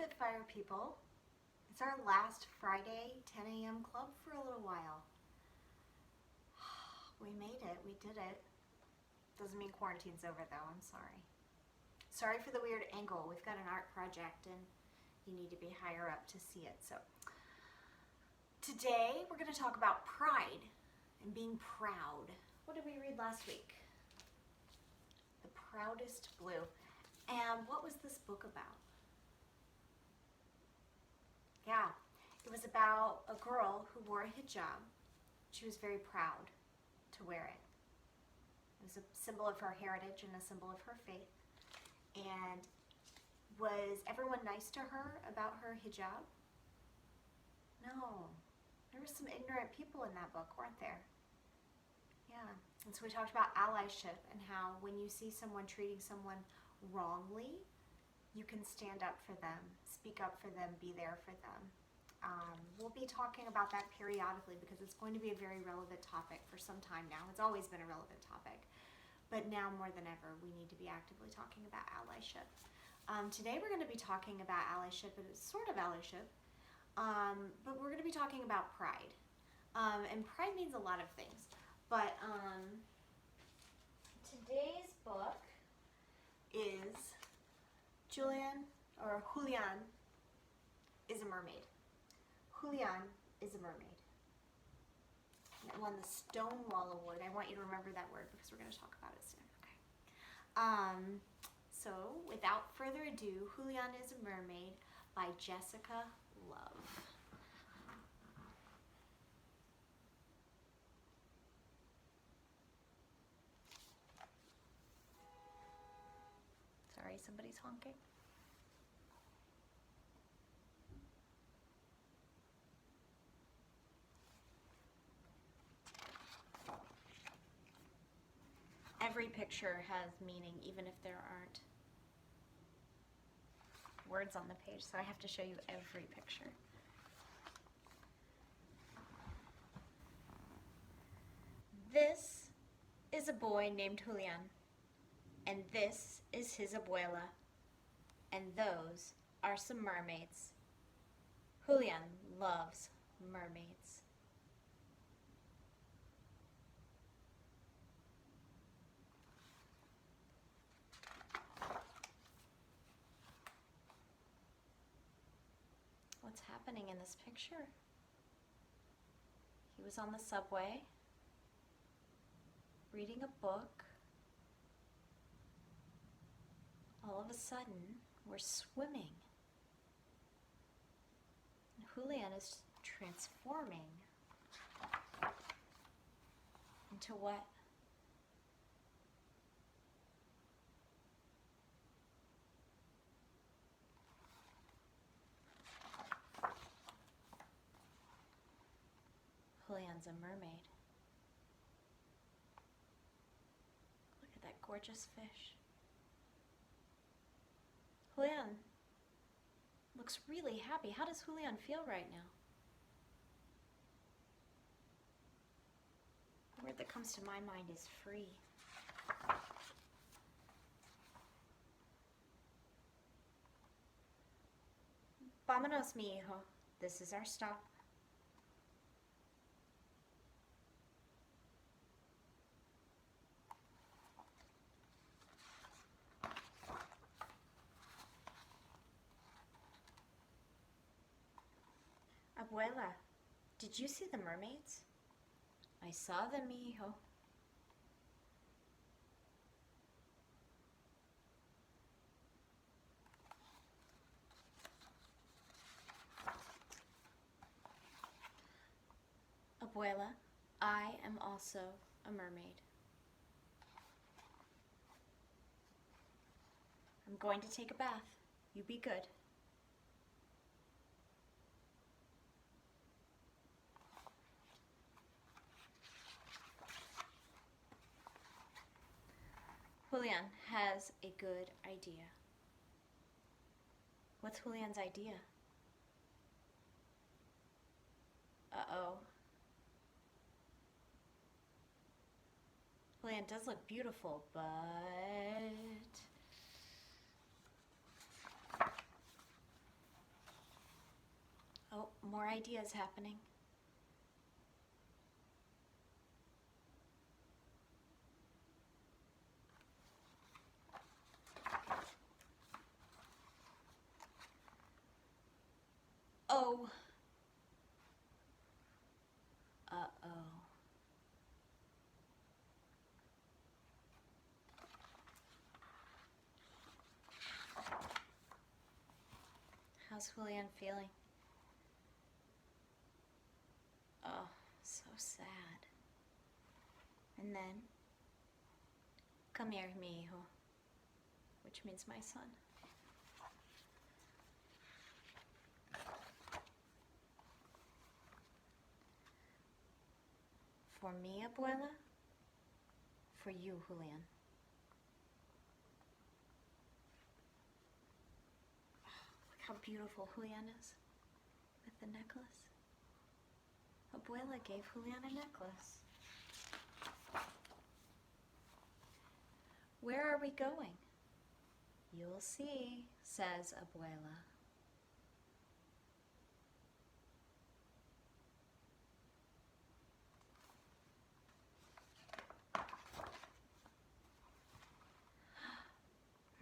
Spitfire people. It's our last Friday 10 a.m. club for a little while. We made it. We did it. Doesn't mean quarantine's over though. I'm sorry. Sorry for the weird angle. We've got an art project and you need to be higher up to see it. So today we're going to talk about pride and being proud. What did we read last week? The Proudest Blue. And what was this book about? Yeah, it was about a girl who wore a hijab. She was very proud to wear it. It was a symbol of her heritage and a symbol of her faith. And was everyone nice to her about her hijab? No. There were some ignorant people in that book, weren't there? Yeah. And so we talked about allyship and how when you see someone treating someone wrongly, you can stand up for them, speak up for them, be there for them. We'll be talking about that periodically because it's going to be a very relevant topic for some time now. It's always been a relevant topic. But now more than ever, we need to be actively talking about allyship. Today we're going to be talking about allyship, and it's sort of allyship, but we're going to be talking about pride. And pride means a lot of things. But today's book is Julián is a mermaid. Julián is a mermaid. It won the Stonewall Award. I want you to remember that word because we're going to talk about it soon. Okay. So without further ado, Julián is a Mermaid by Jessica Love. Sorry, somebody's honking. Every picture has meaning, even if there aren't words on the page, so I have to show you every picture. This is a boy named Julián, and this is his abuela, and those are some mermaids. Julián loves mermaids. What's happening in this picture? He was on the subway, reading a book. All of a sudden, we're swimming. And Julián is transforming into what? Julián's a mermaid. Look at that gorgeous fish. Julián looks really happy. How does Julián feel right now? The word that comes to my mind is free. Vámonos, mi hijo. This is our stop. Abuela, did you see the mermaids? I saw them, mi hijo. Abuela, I am also a mermaid. I'm going to take a bath. You be good. Julián has a good idea. What's Julián's idea? Uh-oh. Julián does look beautiful, but More ideas happening. Oh. Uh-oh. How's Julián feeling? Oh, so sad. And then, come here, mi hijo, which means my son. For me, abuela, for you, Julián. Look how beautiful Julián is with the necklace. Abuela gave Julián a necklace. Where are we going? You'll see, says abuela.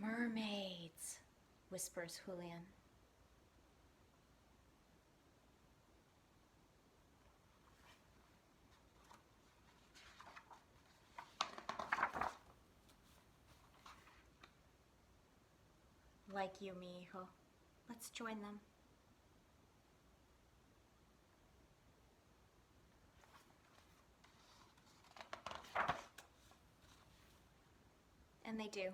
Mermaids, whispers Julián. Like you, mi hijo. Let's join them. And they do.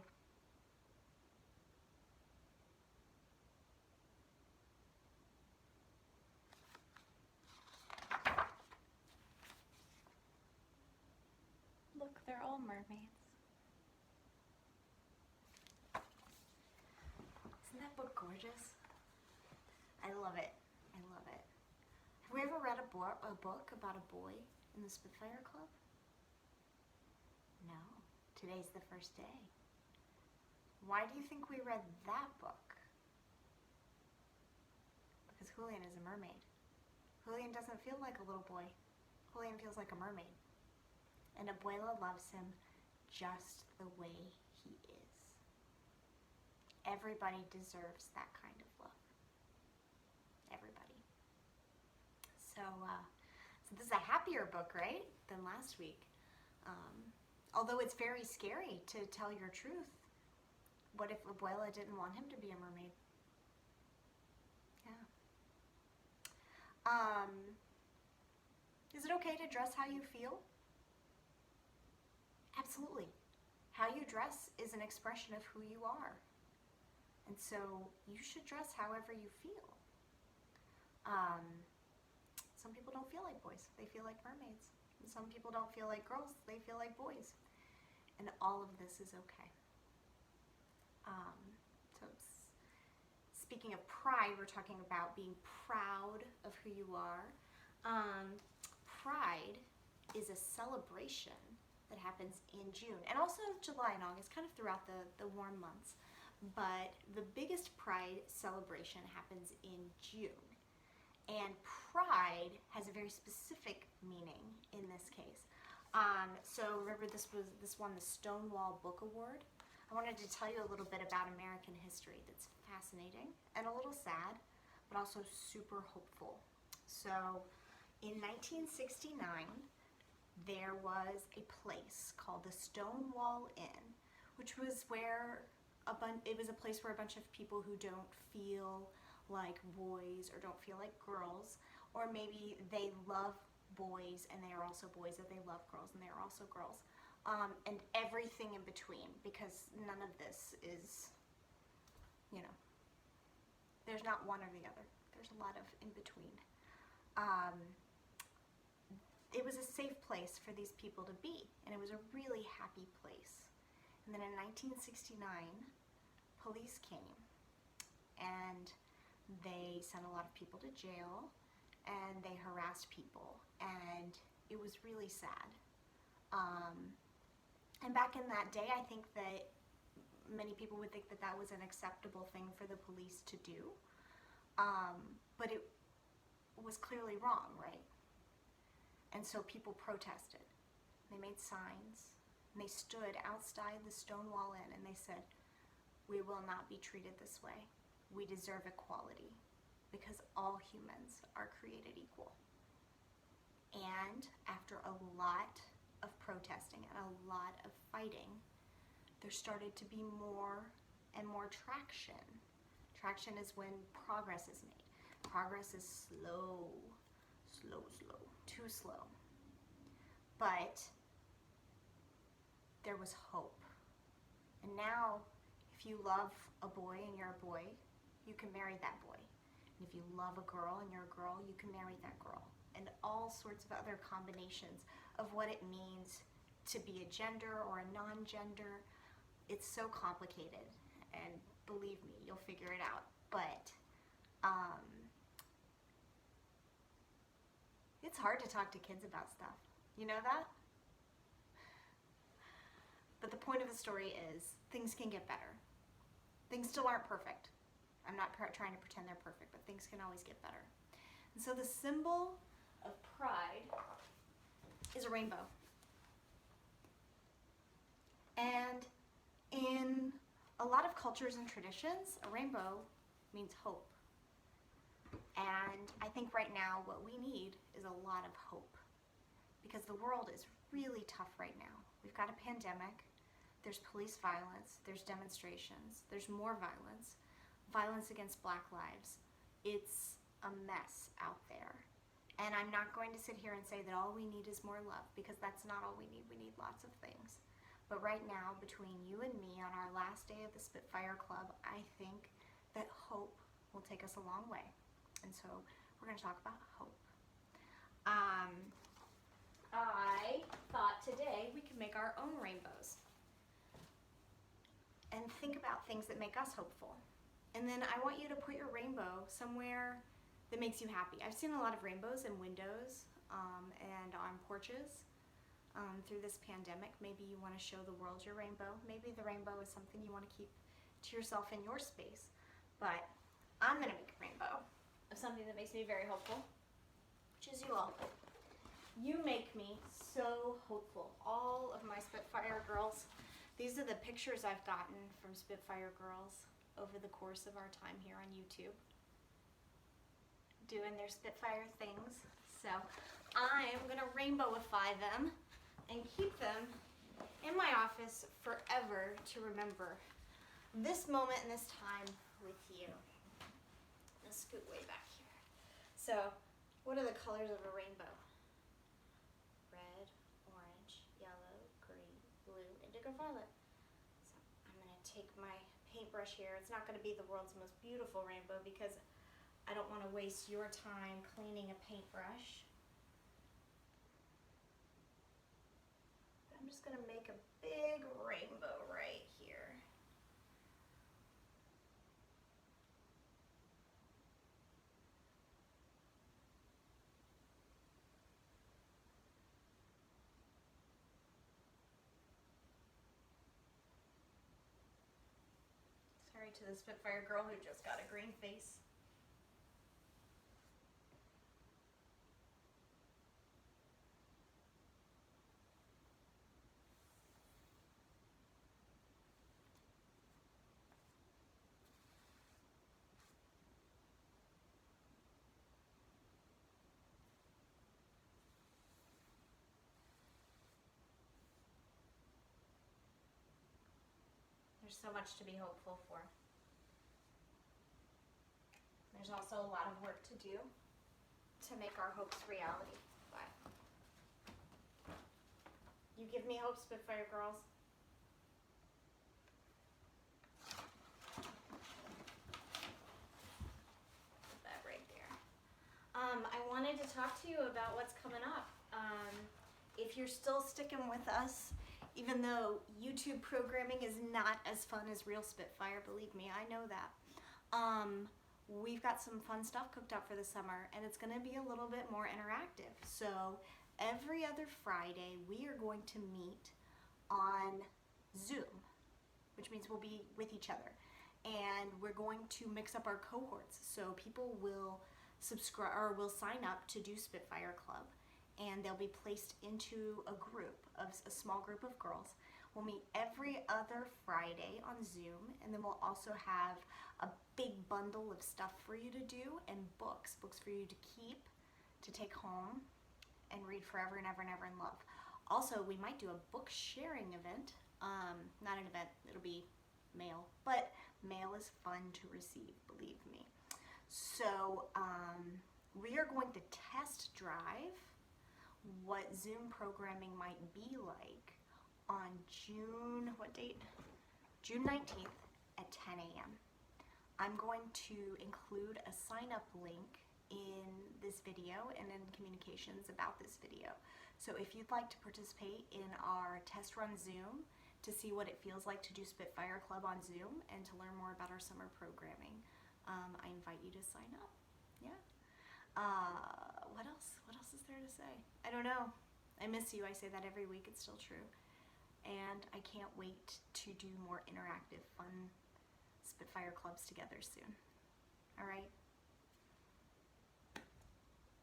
Look, they're all mermaids. Isn't that book gorgeous? I love it. I love it. Have we ever read a book about a boy in the Spitfire Club? No. Today's the first day. Why do you think we read that book? Because Julián is a mermaid. Julián doesn't feel like a little boy. Julián feels like a mermaid. And abuela loves him just the way he is. Everybody deserves that kind of love. Everybody. So this is a happier book, right, than last week. Although it's very scary to tell your truth. What if abuela didn't want him to be a mermaid? Yeah. Is it okay to dress how you feel? Absolutely. How you dress is an expression of who you are. And so you should dress however you feel. Some people don't feel like boys. They feel like mermaids. And some people don't feel like girls. They feel like boys. And all of this is okay. Speaking of pride, we're talking about being proud of who you are. Pride is a celebration that happens in June and also July and August, kind of throughout the warm months. But the biggest pride celebration happens in June. And pride has a very specific meaning in this case. So remember this won the Stonewall Book Award. I wanted to tell you a little bit about American history that's fascinating and a little sad, but also super hopeful. So in 1969, there was a place called the Stonewall Inn, which was where it was a place where a bunch of people who don't feel like boys or don't feel like girls, or maybe they love boys and they are also boys, or they love girls and they are also girls, and everything in between, because none of this is, there's not one or the other. There's a lot of in between. It was a safe place for these people to be, and it was a really happy place. And then in 1969, police came, and they sent a lot of people to jail, and they harassed people, and it was really sad. And back in that day, I think that many people would think that that was an acceptable thing for the police to do. But it was clearly wrong, right? And so people protested. They made signs, and they stood outside the Stonewall Inn, and they said, "We will not be treated this way. We deserve equality, because all humans are created equal." And after a lot of protesting and a lot of fighting, there started to be more and more traction. Traction is when progress is made. Progress is slow, too slow. But there was hope. And now, if you love a boy and you're a boy, you can marry that boy. And if you love a girl and you're a girl, you can marry that girl. And all sorts of other combinations of what it means to be a gender or a non-gender. It's so complicated, and believe me, you'll figure it out. But it's hard to talk to kids about stuff. You know that? But the point of the story is things can get better. Things still aren't perfect. I'm not trying to pretend they're perfect, but things can always get better. And so the symbol of pride is a rainbow. And in a lot of cultures and traditions, a rainbow means hope. And I think right now what we need is a lot of hope, because the world is really tough right now. We've got a pandemic, there's police violence, there's demonstrations, there's more violence, violence against Black lives. It's a mess out there. And I'm not going to sit here and say that all we need is more love, because that's not all we need. We need lots of things. But right now, between you and me on our last day of the Spitfire Club, I think that hope will take us a long way. And so we're going to talk about hope. I thought today we could make our own rainbows and think about things that make us hopeful. And then I want you to put your rainbow somewhere that makes you happy. I've seen a lot of rainbows in windows and on porches through this pandemic. Maybe you want to show the world your rainbow. Maybe the rainbow is something you want to keep to yourself in your space. But I'm going to make a rainbow of something that makes me very hopeful, which is you all. You make me so hopeful. All of my Spitfire girls. These are the pictures I've gotten from Spitfire girls over the course of our time here on YouTube, doing their Spitfire things. So I'm going to rainbowify them and keep them in my office forever to remember this moment and this time with you. Let's scoot way back here. So, what are the colors of a rainbow? Red, orange, yellow, green, blue, indigo, violet. So, I'm going to take my paintbrush here. It's not going to be the world's most beautiful rainbow because I don't want to waste your time cleaning a paintbrush. I'm just going to make a big rainbow right here. Sorry to the Spitfire girl who just got a green face. There's so much to be hopeful for. There's also a lot of work to do to make our hopes reality. But you give me hope, Spitfire girls. Put that right there. I wanted to talk to you about what's coming up. If you're still sticking with us, even though YouTube programming is not as fun as real Spitfire, believe me, I know that. We've got some fun stuff cooked up for the summer, and it's going to be a little bit more interactive. So every other Friday, we are going to meet on Zoom, which means we'll be with each other. And we're going to mix up our cohorts. So people will subscribe or will sign up to do Spitfire Club, and they'll be placed into a small group of girls. We'll meet every other Friday on Zoom, and then we'll also have a big bundle of stuff for you to do and books for you to keep, to take home and read forever and ever and ever and love. Also, we might do a book sharing event. Not an event, it'll be mail, but mail is fun to receive, believe me. So we are going to test drive what Zoom programming might be like on June 19th at 10 a.m. I'm going to include a sign-up link in this video and in communications about this video. So if you'd like to participate in our test run Zoom to see what it feels like to do Spitfire Club on Zoom and to learn more about our summer programming, I invite you to sign up. Yeah. What else? What else is there to say? I don't know. I miss you. I say that every week. It's still true. And I can't wait to do more interactive, fun Spitfire Clubs together soon. All right.